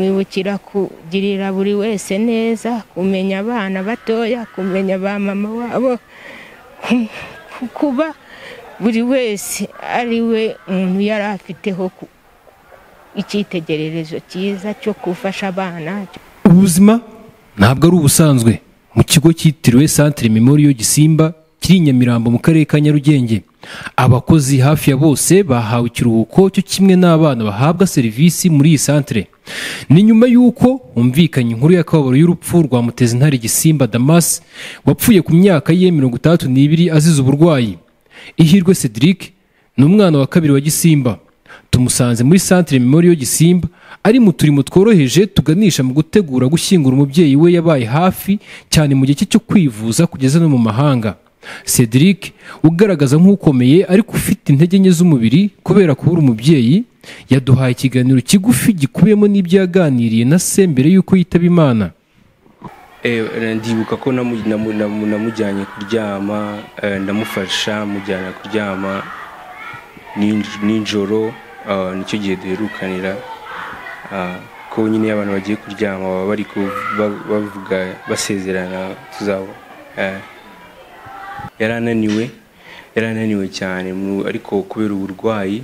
mwibukira kugirira buri wese neza, kumenya abana batoya, kumenya ba mama wabo, kuba buri wese ari we umuntu yari afiteho icyitegererezo cyiza cyo gufasha abana. Ubuzima ntabwo ari ubusanzwe mu kigo cyitiriwe Centre Memorial Gisimba kiri Nyamirambo mu karere ka Nyarugenge. Abakozi hafi ya bose bahawe ikiruhuko cyo kimwe n'abana bahabwa serivisi muri iyi centre. Ni nyuma y'uko humvikanye inkuru y'akababaro y'urupfu rwa Mutezintare Gisimba Damas wapfuye ku myaka ye 32 azize uburwayi. Ihirwe Cedric ni umwana wa kabiri wa Gisimba. Tumusanze muri Centre Memorial Gisimba ari mu turimo tworoheje tuganisha mu gutegura gushyingura umubyeyi we yabaye hafi cyane mu gihe cyo kwivuza kugeza no mu mahanga. Cedric ugaragaza nk'ukomeye ariko ufite intege nke z'umubiri kubera kubura umubyeyi, yaduhaye ikiganiro kigufi gikubiyemo n'ibyo yaganiriye na se mbere y'uko yitaba Imana. Ndibuka ko namujyanye kuryama, ndamufasha mujyana kuryama nijoro, nicyo gihe duherukanira, ko nyine abantu bagiye kuryama baba bari bavuga basezerana tuzabo. Yarananiwe cyane ariko kubera uburwayi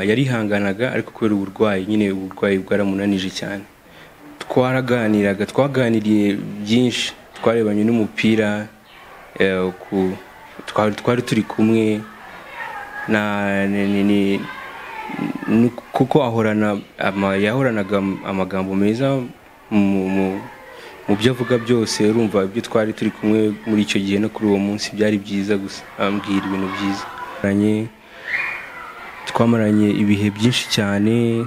yarihanganaga, ariko kubera uburwayi nyine uburwayi bwaramunanije cyane. Twaganiriye byinshi, twarebanye n'umupira, twari turi kumwe kuko yahoranaga amagambo meza mu byo avuga byose. Urumva ibyo twari turi kumwe muri icyo gihe no kuri uwo munsi byari byiza, gusa ambwira ibintu byiza. Twamaranye ibihe byinshi cyane,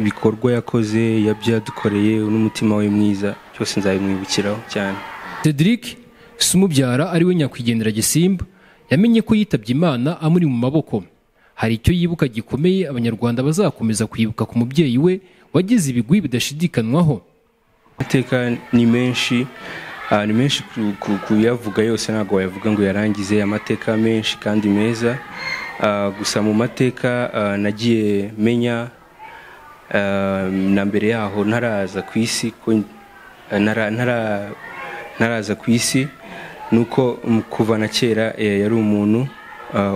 ibikorwa yakoze, yabyadukoreye n'umutima we mwiza, cyose nzabimwibukiraho cyane. Cedric Sumubyara ari we nyakwigendera Gisimba yamenye ko yitabye Imana amuri mu maboko. Hari icyo yibuka gikomeye abanyarwanda bazakomeza kwibuka ku mubyeyi we wagize ibigwi bidashidikanywaho. Amateka ni menshi kuyavuga yose ntabwo wayavuga ngo yarangize. Amateka menshi kandi meza, gusa mu mateka nagiye menya na mbere yaho ntaraza ku isi, nuko kuva na kera yari umuntu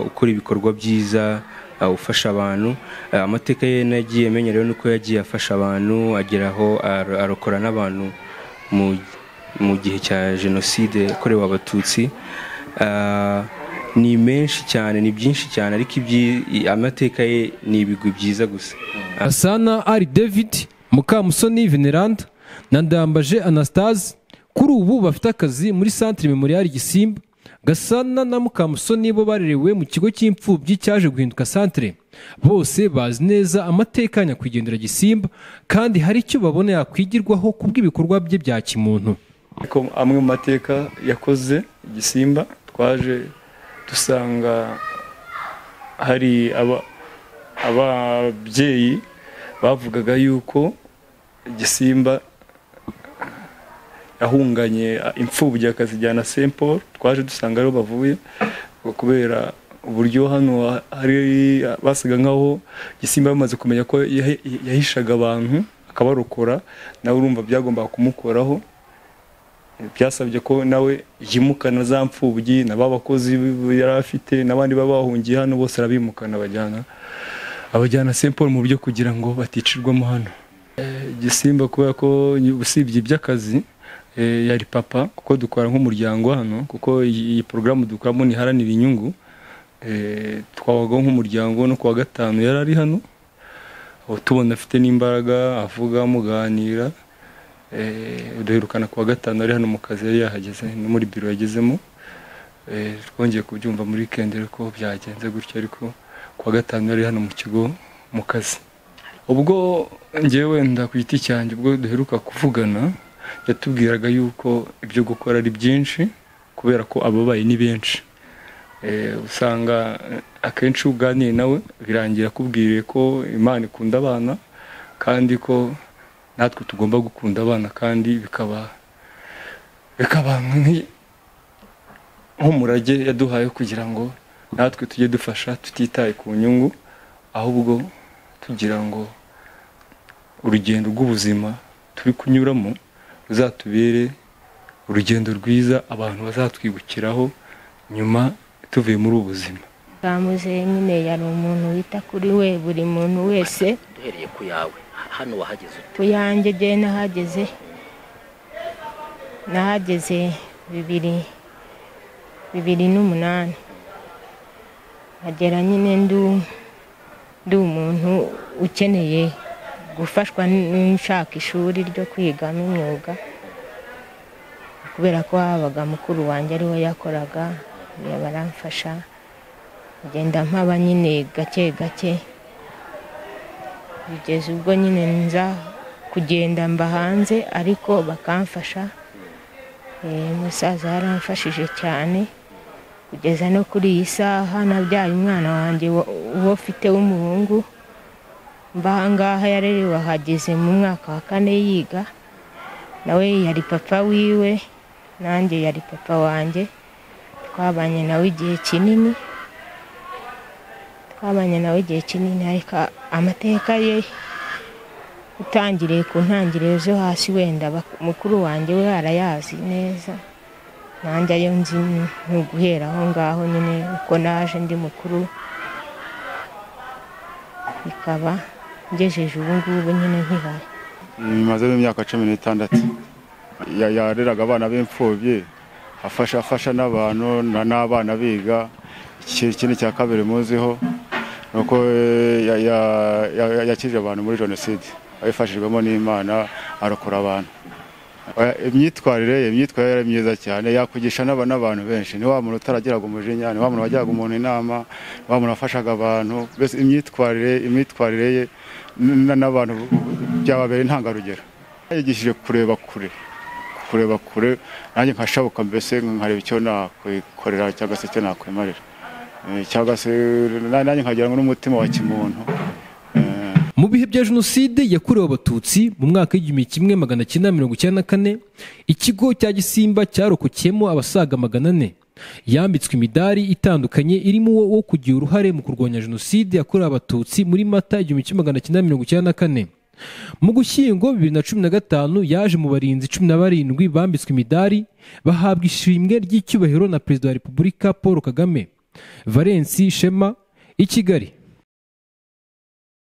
ukora ibikorwa byiza, ufasha abantu. Amateka ye nagiye menya rero nuko yagiye afasha abantu, ageraho arokora n'abantu mu gihe cya jenoside yakorewe Abatutsi. Ni menshi cyane, ni byinshi cyane, ariko amateka ye ni ibigwi byiza gusa. Asana Ari David, Mukamusoni Veneranda na Ndambaje Anastase kuri ubu bafite akazi muri Centre Memorial Gisimba. Gasana na Mukamusoni bo barerewe mu kigo cy'imfubyi cyaje guhinduka centre. Bose bazi neza amateka nyakwigendera Gisimba kandi hari icyo babona yakwigirwaho kubw'ibikorwa bye bya kimuntu. Amwe mu mateka yakoze Gisimba, twaje dusanga hari ababyeyi bavugaga yuko Gisimba yahunganye imfubyi akazijyana Saint Paul. Twaje dusanga rero bavuye kubera uburyo hano hari basiga nkaho Gisimba bamaze kumenya ko yahishaga abantu akabarokora, nawe urumva byagomba kumukoraho. Byasabye ko nawe yimukana za mfubyi n'abakozi yari afite n'abandi babahungiye hano, bose arabimukana abajyana Saint Paul mu buryo kugira ngo baticirwamo hano. Gisimba kubera ko usibye iby'akazi yari papa, kuko dukora nk'umuryango hano, kuko iyi porogaramu dukoramo ntiharanira inyungu. Twabaga nk'umuryango, no kuwa gatanu yari ari hano, tubona afite n'imbaraga, avuga muganira. Duherukana kuwa gatanu ari hano mu kazi, yari yahageze no muri biro yagezemo. Twongeye kubyumva muri weekend ko byagenze gutyo, ariko kuwa gatanu yari hano mu kigo mu kazi. Ubwo njyewe wenda ku giti cyanjye, ubwo duheruka kuvugana, yatubwiraga yuko ibyo gukora ari byinshi kubera ko ababaye ni benshi. Usanga akenshi uganiye nawe birangira akubwiriye ko Imana ikunda abana, kandi ko natwe tugomba gukunda abana, kandi bikaba nk'umurage yaduhaye kugira ngo natwe tujye dufasha tutitaye ku nyungu, ahubwo tugira ngo urugendo rw'ubuzima turi kunyuramo ruzatubere urugendo rwiza abantu bazatwibukiraho nyuma tuvuye muri ubu buzima. Kamuze nyine yari umuntu wita kuri we buri muntu wese. Duhereye ku yawe hano wahageze ute? Ku yanjye je nahageze 2008 agera nyine ndi umuntu ukeneye gufashwa n'ushaka ishuri ryo kwigamo imyuga, kubera ko habaga mukuru wanjye ari we yakoraga, baramfasha agenda mpaba nyine gake gake, bigeze ubwo nyine nza kugenda mba hanze ariko bakamfasha. Musaza yaramfashije cyane kugeza no kuri iyi saha nabyaye umwana wanjye uwo mfite w'umuhungu, mbahangaha yarerewe ahageze mu mwaka wa 4 yiga, nawe yari papa wiwe nanjye yari papa wanjye, twabanye nawe igihe kinini ariko amateka ye utangiriye ku ntangiriro zo hasi, wenda mukuru wanjye we arayazi neza, nanjye ayo nzi guhera aho ngaho nyine uko naje ndi mukuru bikaba ngejeje ubu ngubu nyine nkibaye. Maze imyaka 16 yareraga abana b'imfubyi, afasha n'abantu n'abana biga. Ikindi cya kabiri muziho nuko yakije abantu muri jenoside, abifashijwemo n'Imana arokora abantu. Imyitwarire yari myiza cyane, yakugisha n'abantu benshi. Ni wa muntu utaragiraga umujinya, ni wa muntu wajyaga umuntu inama, wa muntu wafashaga abantu. Bese imyitwarire ye n'abantu byababera intangarugero. Yigishije kureba kure, nanjye nkashabuka mbese nkareba icyo nakwikorera cyangwa se icyo nakwimarira, cyangwa se nanjye nkagira ngo n'umutima wa kimuntu. Mu bihe bya jenoside yakorewe abatutsi mu mwaka w'1994, ikigo cya Gisimba cyarokokeyemo abasaga 400 yambitswe imidari itandukanye irimo wo kugira uruhare mu kurwanya jenoside yakorewe abatutsi muri Mata 1994. Mu Gushyingo 2015 yaje mu barinzi 17 bambitswe imidari bahabwa ishimwe ry'icyubahiro na Perezida wa Repubulika Paul Kagame. Valens Shema, i Kigali.